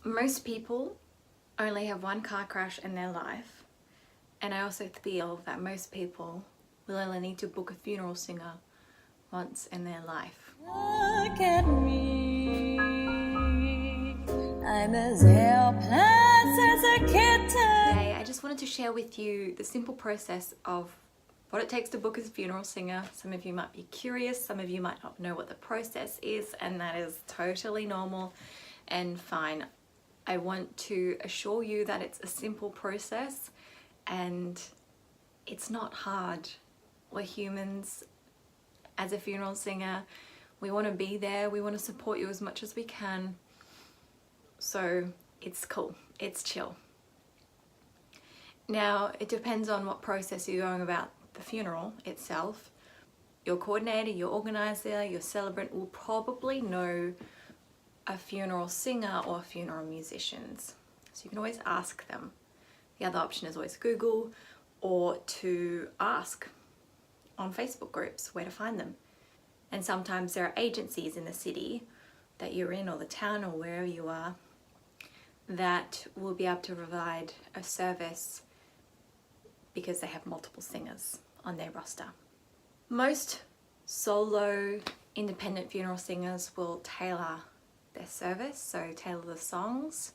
Most people only have one car crash in their life, and I also feel that most people will only need to book a funeral singer once in their life. Look at me, I'm as helpless as a kitten. Today I just wanted to share with you the simple process of what it takes to book as a funeral singer. Some of you might be curious, some of you might not know what the process is, and that is totally normal and fine. I want to assure you that it's a simple process and it's not hard. We're humans. As a funeral singer, we want to be there, we want to support you as much as we can. So it's cool, it's chill. Now, it depends on what process you're going about the funeral itself. Your coordinator, your organizer, your celebrant will probably know a funeral singer or funeral musicians. So you can always ask them. The other option is always Google, or to ask on Facebook groups where to find them. And sometimes there are agencies in the city that you're in, or the town, or wherever you are, that will be able to provide a service because they have multiple singers on their roster. Most solo independent funeral singers will tailor their service, so tailor the songs.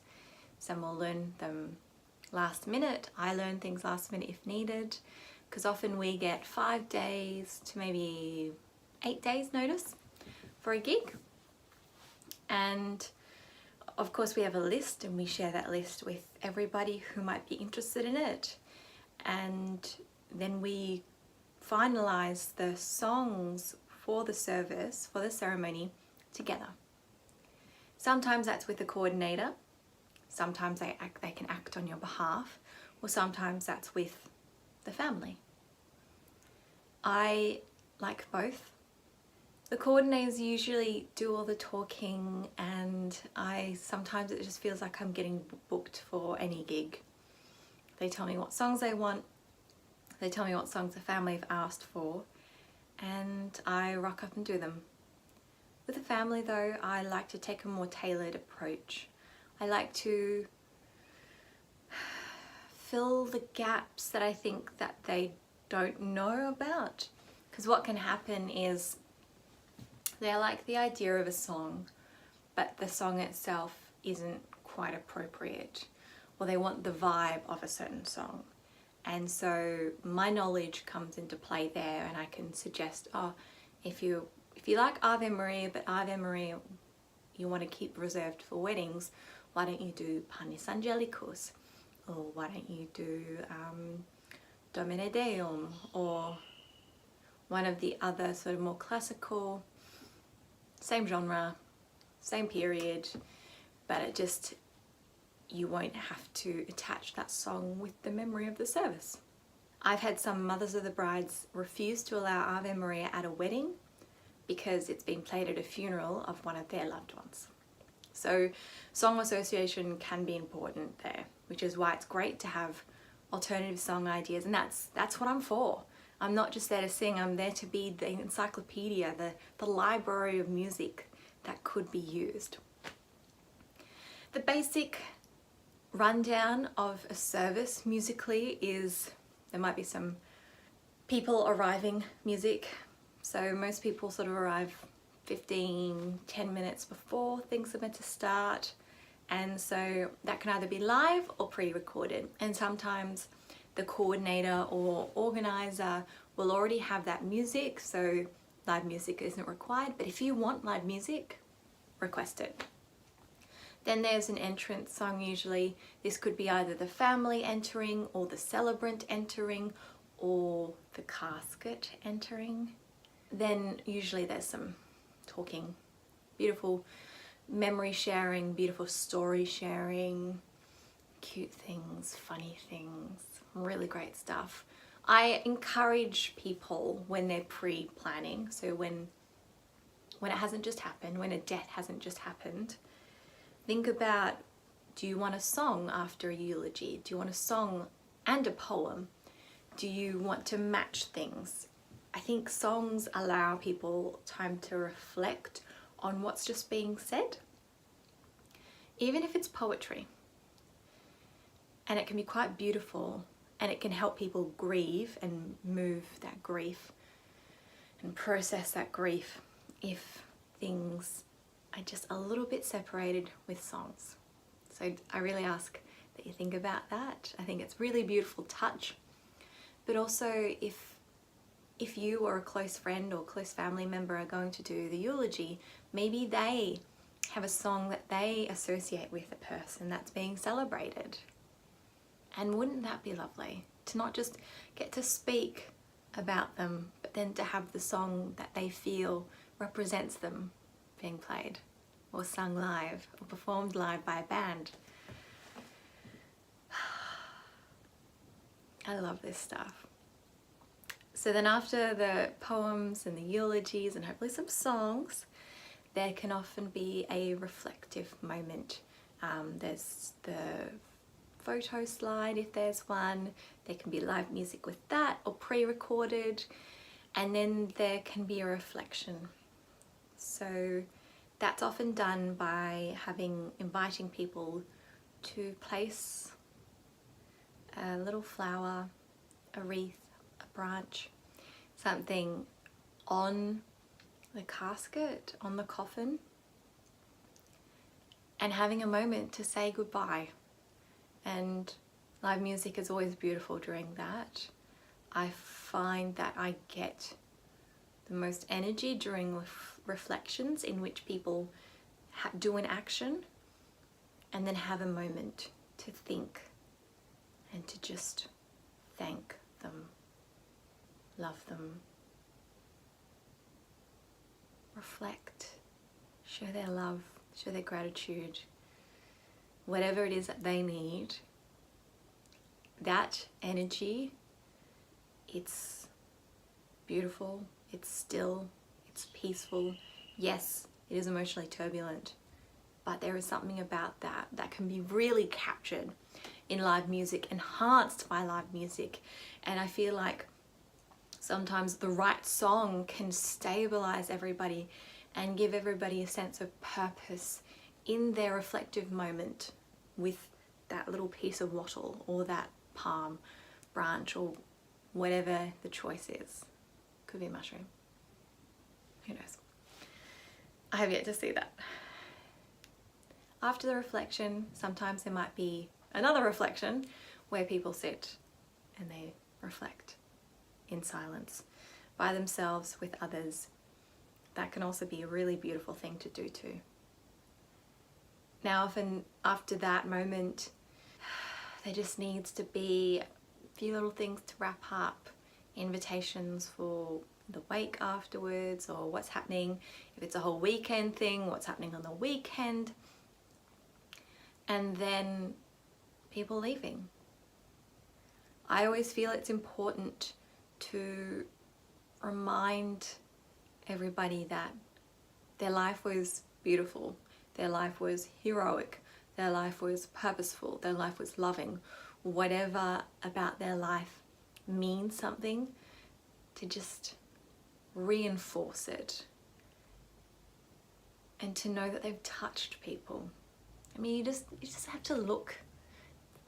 Some will learn them last minute. I learn things last minute if needed, because often we get 5 days to maybe 8 days notice for a gig. And of course we have a list, and we share that list with everybody who might be interested in it. And then we finalize the songs for the service, for the ceremony, together. Sometimes that's with the coordinator, sometimes they can act on your behalf, or sometimes that's with the family. I like both. The coordinators usually do all the talking, and sometimes it just feels like I'm getting booked for any gig. They tell me what songs they want, they tell me what songs the family have asked for, and I rock up and do them. With the family though, I like to take a more tailored approach. I like to fill the gaps that I think that they don't know about. Because what can happen is they like the idea of a song, but the song itself isn't quite appropriate, or they want the vibe of a certain song. And so my knowledge comes into play there, and I can suggest, if you like Ave Maria, but Ave Maria you want to keep reserved for weddings, why don't you do Panis Angelicus? Or why don't you do Domine Deum, or one of the other sort of more classical, same genre, same period, but you won't have to attach that song with the memory of the service. I've had some mothers of the brides refuse to allow Ave Maria at a wedding because it's been played at a funeral of one of their loved ones. So song association can be important there, which is why it's great to have alternative song ideas, and that's what I'm for. I'm not just there to sing, I'm there to be the encyclopedia, the library of music that could be used. The basic rundown of a service musically is there might be some people arriving music. So most people sort of arrive 10 minutes before things are meant to start. And so that can either be live or pre-recorded. And sometimes the coordinator or organizer will already have that music, so live music isn't required. But if you want live music, request it. Then there's an entrance song usually. This could be either the family entering, or the celebrant entering, or the casket entering. Then usually there's some talking, beautiful memory sharing, beautiful story sharing, cute things, funny things, really great stuff. I encourage people when they're pre-planning, so when it hasn't just happened, when a death hasn't just happened, think about, do you want a song after a eulogy? Do you want a song and a poem? Do you want to match things? I think songs allow people time to reflect on what's just being said. even if it's poetry. And it can be quite beautiful, and it can help people grieve and move that grief and process that grief if things are just a little bit separated with songs. So I really ask that you think about that. I think it's really beautiful touch. But also if you or a close friend or close family member are going to do the eulogy, maybe they have a song that they associate with a person that's being celebrated. And wouldn't that be lovely? To not just get to speak about them, but then to have the song that they feel represents them being played or sung live or performed live by a band. I love this stuff. So then after the poems and the eulogies and hopefully some songs, there can often be a reflective moment. There's the photo slide if there's one, there can be live music with that or pre-recorded, and then there can be a reflection. So that's often done by inviting people to place a little flower, a wreath, a branch, something on the casket, on the coffin, and having a moment to say goodbye. And live music is always beautiful during that. I find that I get the most energy during reflections in which people do an action and then have a moment to think and to just thank them, love them, reflect, show their love, show their gratitude, whatever it is that they need. That energy, it's beautiful, it's still, it's peaceful. Yes, it is emotionally turbulent, but there is something about that that can be really captured in live music, enhanced by live music. And I feel like sometimes the right song can stabilize everybody and give everybody a sense of purpose in their reflective moment with that little piece of wattle or that palm branch or whatever the choice is. Could be a mushroom. Who knows? I have yet to see that. After the reflection, sometimes there might be another reflection where people sit and they reflect in silence by themselves with others. That can also be a really beautiful thing to do too. Now often after that moment, there just needs to be a few little things to wrap up, invitations for the wake afterwards or what's happening, if it's a whole weekend thing, what's happening on the weekend, and then people leaving. I always feel it's important to remind everybody that their life was beautiful, their life was heroic, their life was purposeful, their life was loving. Whatever about their life means something, to just reinforce it and to know that they've touched people. I mean, you just have to look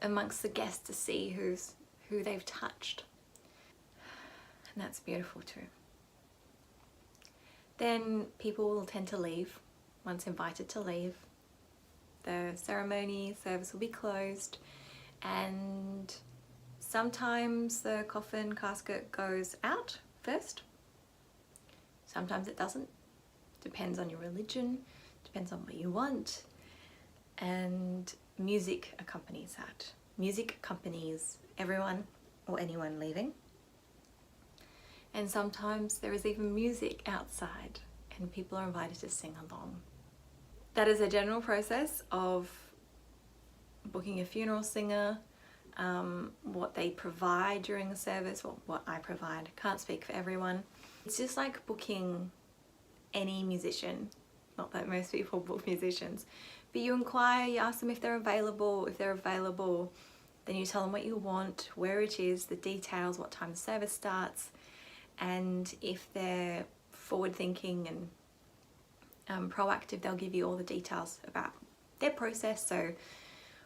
amongst the guests to see who they've touched, and that's beautiful too. Then people will tend to leave once invited to leave. The ceremony service will be closed, and sometimes the coffin casket goes out first. Sometimes it doesn't. Depends on your religion, depends on what you want. And music accompanies that. Music accompanies everyone or anyone leaving. And sometimes there is even music outside and people are invited to sing along. That is a general process of booking a funeral singer, what they provide during the service, or what I provide. Can't speak for everyone. It's just like booking any musician. Not that most people book musicians, but you inquire, you ask them if they're available. If they're available, then you tell them what you want, where it is, the details, what time the service starts, and if they're forward thinking and proactive, they'll give you all the details about their process. So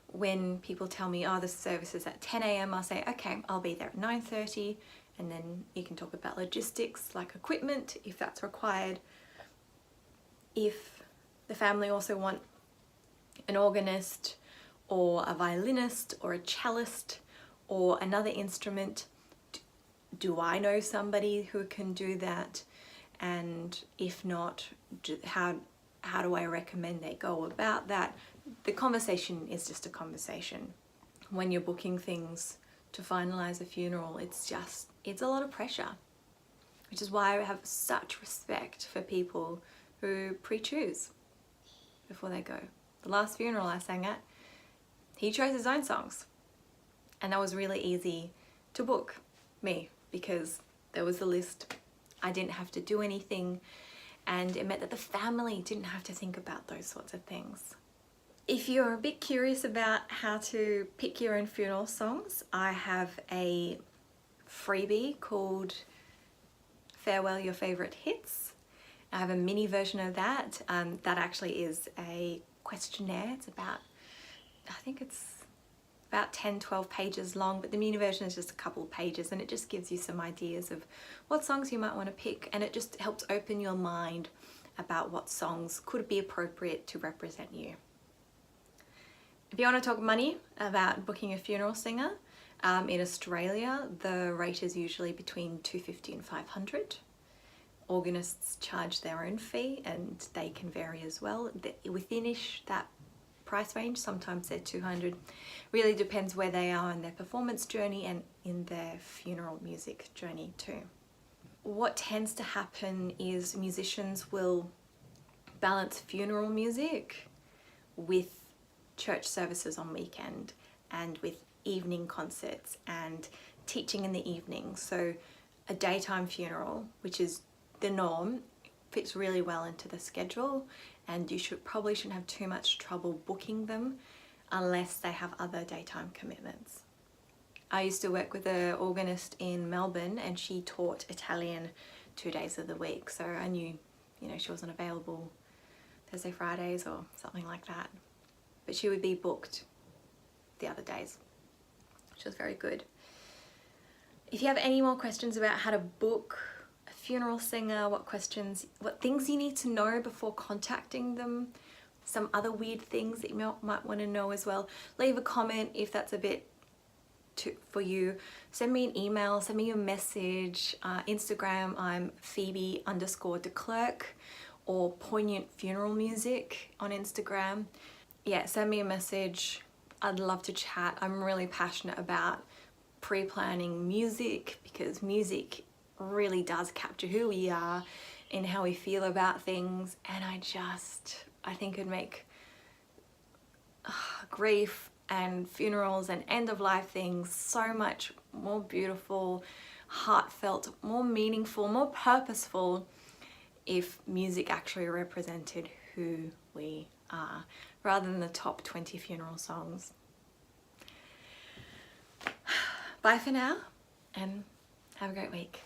when people tell me, oh, the service is at 10 a.m, I'll say, okay, I'll be there at 9:30, and then you can talk about logistics like equipment if that's required. If the family also want an organist or a violinist or a cellist or another instrument, do I know somebody who can do that? And if not, how do I recommend they go about that? The conversation is just a conversation. When you're booking things to finalize a funeral, it's a lot of pressure, which is why I have such respect for people who pre-choose before they go. The last funeral I sang at, he chose his own songs, and that was really easy to book me because there was a list. I didn't have to do anything, and it meant that the family didn't have to think about those sorts of things. If you're a bit curious about how to pick your own funeral songs, I have a freebie called Farewell Your Favorite Hits. I have a mini version of that. That actually is a questionnaire. It's about, I think it's about 10-12 pages long, but the mini version is just a couple of pages, and it just gives you some ideas of what songs you might want to pick, and it just helps open your mind about what songs could be appropriate to represent you. If you want to talk money about booking a funeral singer, in Australia the rate is usually between $250 and $500. Organists charge their own fee, and they can vary as well. Within-ish that price range, sometimes they're $200. Really depends where they are in their performance journey and in their funeral music journey too. What tends to happen is musicians will balance funeral music with church services on weekend and with evening concerts and teaching in the evening. So a daytime funeral, which is the norm, fits really well into the schedule, and you probably shouldn't have too much trouble booking them unless they have other daytime commitments. I used to work with an organist in Melbourne, and she taught Italian 2 days of the week, so I knew, she wasn't available Thursday, Fridays or something like that, but she would be booked the other days, which was very good. If you have any more questions about how to book a funeral singer, what things you need to know before contacting them, some other weird things that you might want to know as well, leave a comment if that's a bit for you. Send me an email, send me a message. Instagram, I'm Phoebe_DeClercq, or Poignant Funeral Music on Instagram. Yeah, send me a message. I'd love to chat. I'm really passionate about pre-planning music, because music really does capture who we are and how we feel about things, and I think it'd make grief and funerals and end-of-life things so much more beautiful, heartfelt, more meaningful, more purposeful if music actually represented who we are, rather than the top 20 funeral songs. Bye for now, and have a great week.